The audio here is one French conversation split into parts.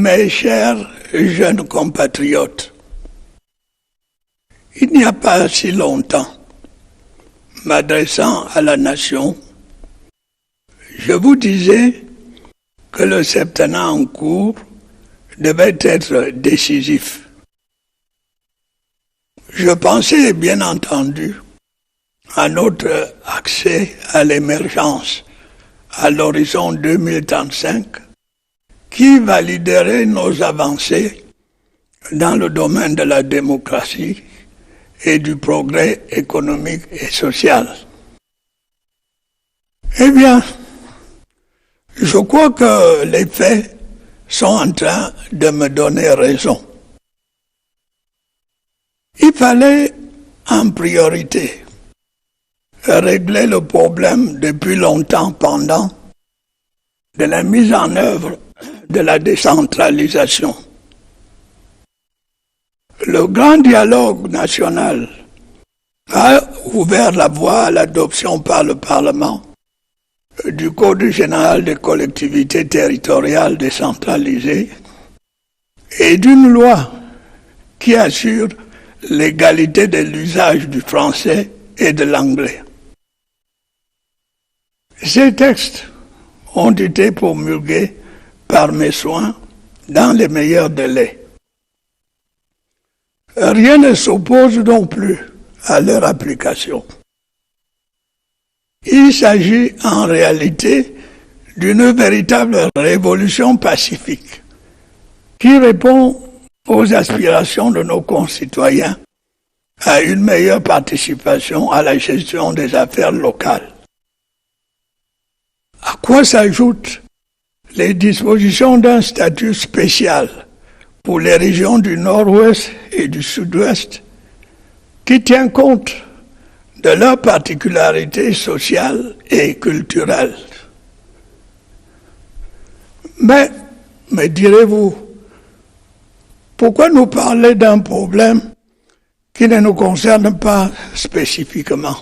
Mes chers jeunes compatriotes, il n'y a pas si longtemps, m'adressant à la nation, je vous disais que le septennat en cours devait être décisif. Je pensais bien entendu à notre accès à l'émergence à l'horizon 2035 qui validerait nos avancées dans le domaine de la démocratie et du progrès économique et social. Eh bien, je crois que les faits sont en train de me donner raison. Il fallait en priorité régler le problème depuis longtemps pendant de la mise en œuvre de la décentralisation. Le grand dialogue national a ouvert la voie à l'adoption par le Parlement du Code général des collectivités territoriales décentralisées et d'une loi qui assure l'égalité de l'usage du français et de l'anglais. Ces textes ont été promulgués par mes soins dans les meilleurs délais. Rien ne s'oppose donc plus à leur application. Il s'agit en réalité d'une véritable révolution pacifique qui répond aux aspirations de nos concitoyens à une meilleure participation à la gestion des affaires locales. À quoi s'ajoutent les dispositions d'un statut spécial pour les régions du Nord-Ouest et du Sud-Ouest qui tient compte de leurs particularités sociales et culturelles. Mais, me direz-vous, pourquoi nous parler d'un problème qui ne nous concerne pas spécifiquement?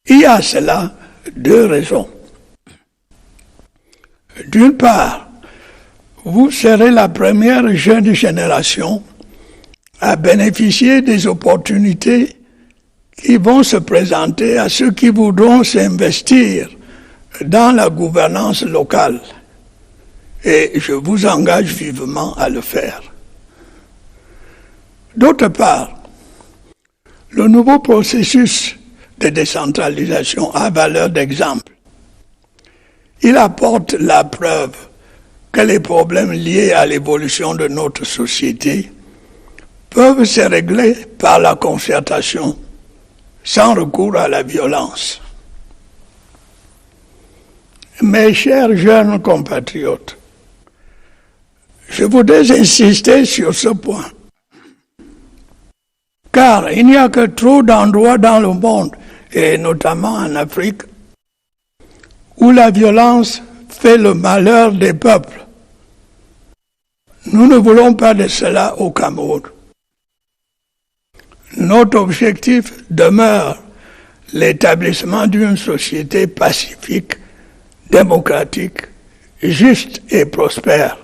Il y a à cela deux raisons. D'une part, vous serez la première jeune génération à bénéficier des opportunités qui vont se présenter à ceux qui voudront s'investir dans la gouvernance locale. Et je vous engage vivement à le faire. D'autre part, le nouveau processus de décentralisation a valeur d'exemple. Il apporte la preuve que les problèmes liés à l'évolution de notre société peuvent se régler par la concertation, sans recours à la violence. Mes chers jeunes compatriotes, je voudrais insister sur ce point, car il n'y a que trop d'endroits dans le monde, et notamment en Afrique, où la violence fait le malheur des peuples. Nous ne voulons pas de cela au Cameroun. Notre objectif demeure l'établissement d'une société pacifique, démocratique, juste et prospère.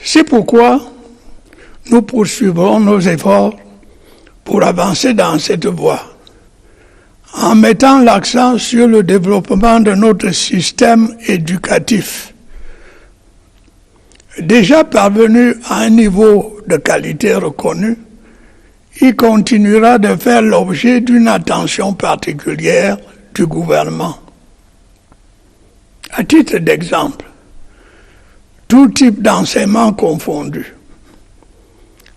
C'est pourquoi nous poursuivrons nos efforts pour avancer dans cette voie, en mettant l'accent sur le développement de notre système éducatif. Déjà parvenu à un niveau de qualité reconnu, il continuera de faire l'objet d'une attention particulière du gouvernement. À titre d'exemple, tout type d'enseignement confondu,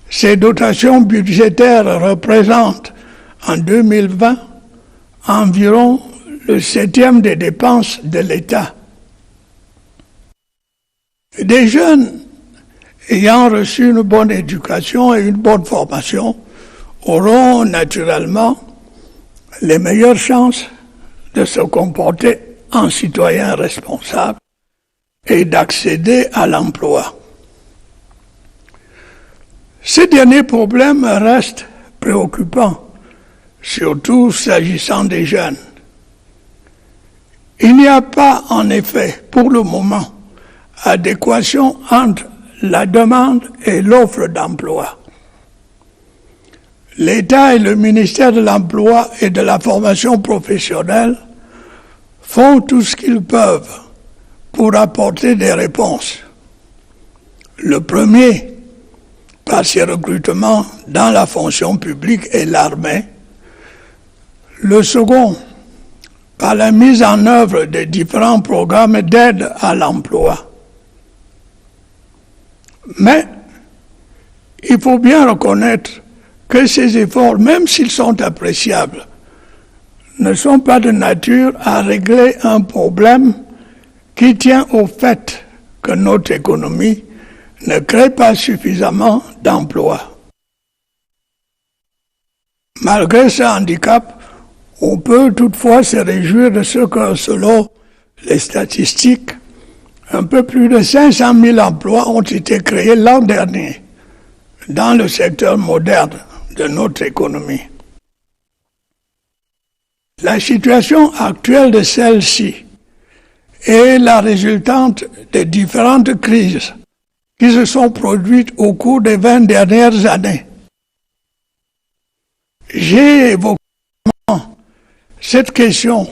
ces dotations budgétaires représentent en 2020 environ le 7e des dépenses de l'État. Des jeunes ayant reçu une bonne éducation et une bonne formation auront naturellement les meilleures chances de se comporter en citoyens responsables et d'accéder à l'emploi. Ce dernier problème reste préoccupant, surtout s'agissant des jeunes. Il n'y a pas, en effet, pour le moment, adéquation entre la demande et l'offre d'emploi. L'État et le ministère de l'Emploi et de la formation professionnelle font tout ce qu'ils peuvent pour apporter des réponses. Le premier, par ses recrutements dans la fonction publique et l'armée. Le second, par la mise en œuvre de différents programmes d'aide à l'emploi. Mais il faut bien reconnaître que ces efforts, même s'ils sont appréciables, ne sont pas de nature à régler un problème qui tient au fait que notre économie ne crée pas suffisamment d'emplois. Malgré ce handicap, on peut toutefois se réjouir de ce que, selon les statistiques, un peu plus de 500 000 emplois ont été créés l'an dernier dans le secteur moderne de notre économie. La situation actuelle de celle-ci est la résultante de différentes crises qui se sont produites au cours des 20 dernières années. J'ai évoqué cette question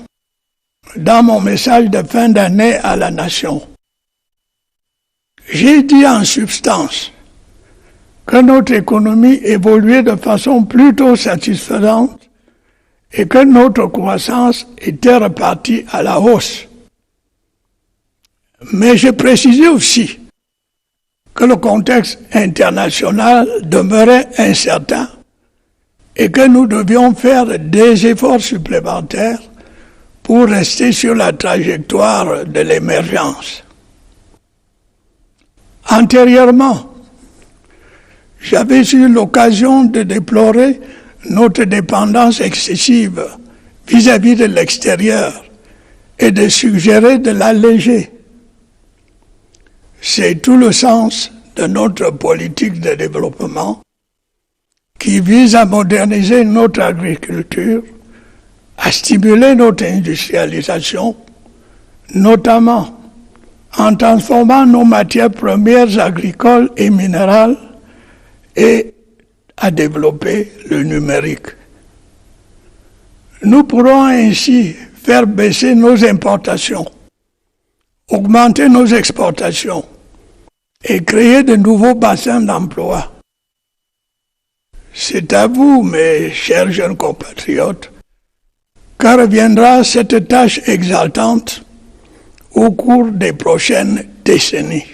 dans mon message de fin d'année à la Nation. J'ai dit en substance que notre économie évoluait de façon plutôt satisfaisante et que notre croissance était repartie à la hausse. Mais j'ai précisé aussi que le contexte international demeurait incertain et que nous devions faire des efforts supplémentaires pour rester sur la trajectoire de l'émergence. Antérieurement, j'avais eu l'occasion de déplorer notre dépendance excessive vis-à-vis de l'extérieur et de suggérer de l'alléger. C'est tout le sens de notre politique de développement qui vise à moderniser notre agriculture, à stimuler notre industrialisation, notamment en transformant nos matières premières agricoles et minérales et à développer le numérique. Nous pourrons ainsi faire baisser nos importations, augmenter nos exportations et créer de nouveaux bassins d'emploi. C'est à vous, mes chers jeunes compatriotes, que reviendra cette tâche exaltante au cours des prochaines décennies.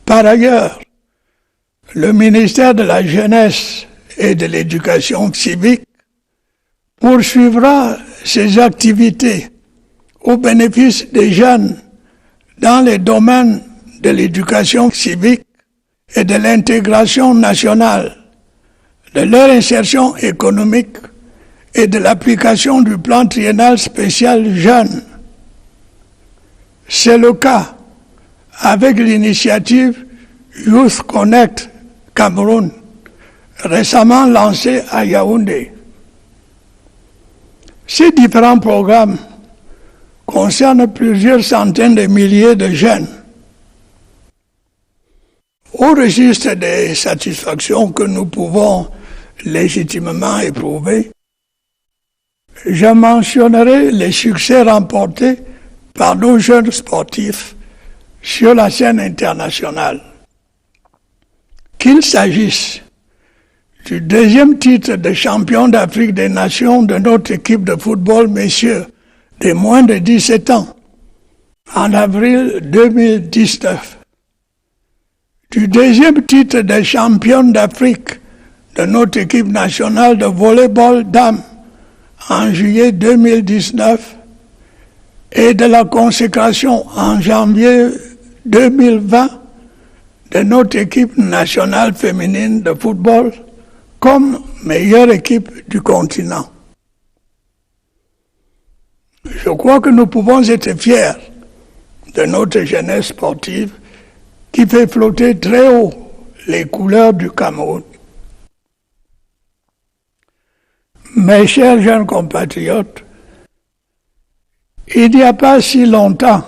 Par ailleurs, le ministère de la Jeunesse et de l'Éducation civique poursuivra ses activités au bénéfice des jeunes dans les domaines de l'éducation civique et de l'intégration nationale, de leur insertion économique et de l'application du plan triennal spécial jeunes. C'est le cas avec l'initiative Youth Connect Cameroun, récemment lancée à Yaoundé. Ces différents programmes concernent plusieurs centaines de milliers de jeunes. Au registre des satisfactions que nous pouvons légitimement éprouver, je mentionnerai les succès remportés par nos jeunes sportifs sur la scène internationale. Qu'il s'agisse du deuxième titre de champion d'Afrique des Nations de notre équipe de football, messieurs, de moins de 17 ans, en avril 2019, du deuxième titre de championne d'Afrique de notre équipe nationale de volleyball dames en juillet 2019 et de la consécration en janvier 2020 de notre équipe nationale féminine de football comme meilleure équipe du continent. Je crois que nous pouvons être fiers de notre jeunesse sportive qui fait flotter très haut les couleurs du Cameroun. Mes chers jeunes compatriotes, il n'y a pas si longtemps,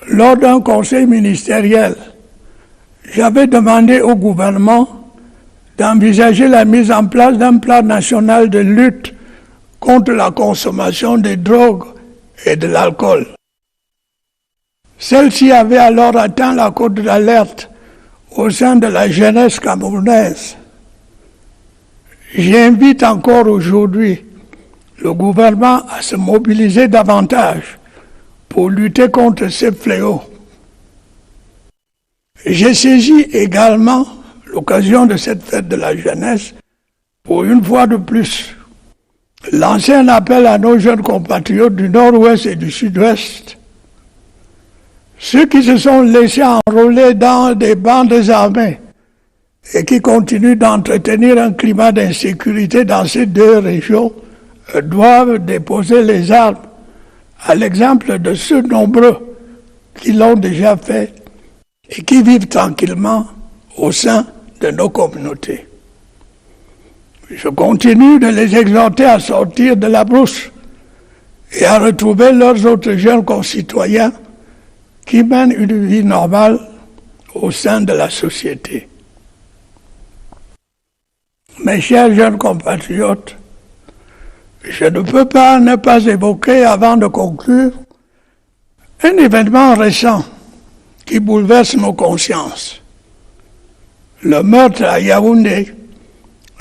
lors d'un conseil ministériel, j'avais demandé au gouvernement d'envisager la mise en place d'un plan national de lutte contre la consommation des drogues et de l'alcool. Celle-ci avait alors atteint la cote d'alerte au sein de la jeunesse camerounaise. J'invite encore aujourd'hui le gouvernement à se mobiliser davantage pour lutter contre ces fléaux. J'ai saisi également l'occasion de cette fête de la jeunesse pour une fois de plus lancer un appel à nos jeunes compatriotes du Nord-Ouest et du Sud-Ouest, ceux qui se sont laissés enrôler dans des bandes armées et qui continuent d'entretenir un climat d'insécurité dans ces deux régions doivent déposer les armes, à l'exemple de ceux nombreux qui l'ont déjà fait et qui vivent tranquillement au sein de nos communautés. Je continue de les exhorter à sortir de la brousse et à retrouver leurs autres jeunes concitoyens qui mènent une vie normale au sein de la société. Mes chers jeunes compatriotes, je ne peux pas ne pas évoquer, avant de conclure, un événement récent qui bouleverse nos consciences. Le meurtre à Yaoundé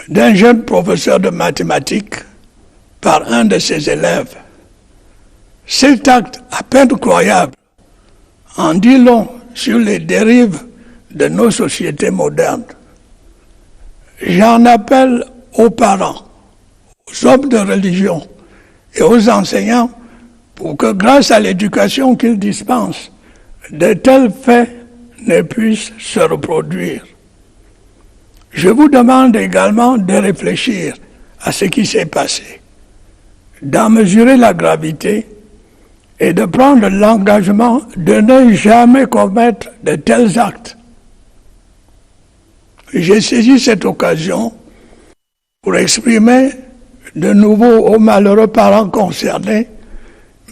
d'un jeune professeur de mathématiques par un de ses élèves. Cet acte à peine croyable en dit long sur les dérives de nos sociétés modernes. J'en appelle aux parents, aux hommes de religion et aux enseignants pour que, grâce à l'éducation qu'ils dispensent, de tels faits ne puissent se reproduire. Je vous demande également de réfléchir à ce qui s'est passé, d'en mesurer la gravité et de prendre l'engagement de ne jamais commettre de tels actes. J'ai saisi cette occasion pour exprimer de nouveau aux malheureux parents concernés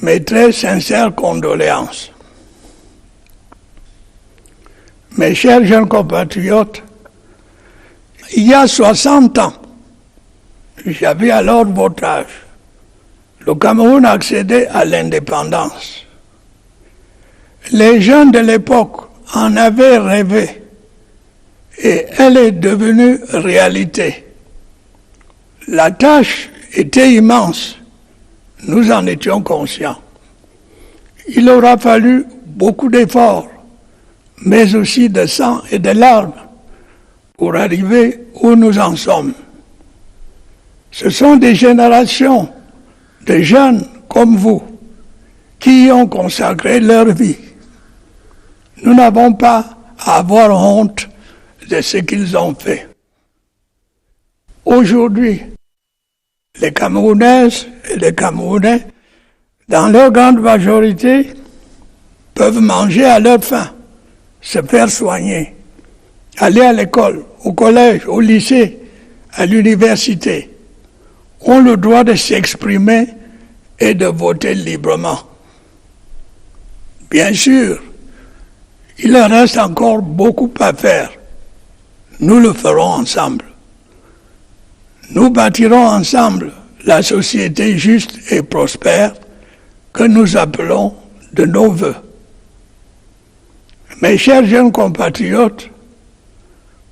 mes très sincères condoléances. Mes chers jeunes compatriotes, il y a 60 ans, j'avais alors votre âge, le Cameroun accédait à l'indépendance. Les jeunes de l'époque en avaient rêvé et elle est devenue réalité. La tâche était immense, nous en étions conscients. Il aura fallu beaucoup d'efforts, mais aussi de sang et de larmes pour arriver où nous en sommes. Ce sont des générations de jeunes comme vous qui y ont consacré leur vie. Nous n'avons pas à avoir honte de ce qu'ils ont fait. Aujourd'hui, les Camerounaises et les Camerounais, dans leur grande majorité, peuvent manger à leur faim, se faire soigner, aller à l'école, au collège, au lycée, à l'université, ont le droit de s'exprimer et de voter librement. Bien sûr, il leur reste encore beaucoup à faire. Nous le ferons ensemble. Nous bâtirons ensemble la société juste et prospère que nous appelons de nos vœux. Mes chers jeunes compatriotes,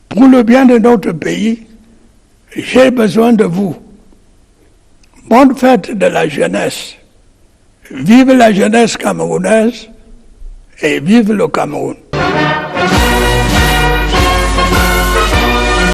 pour le bien de notre pays, j'ai besoin de vous. Bonne fête de la jeunesse. Vive la jeunesse camerounaise et vive le Cameroun.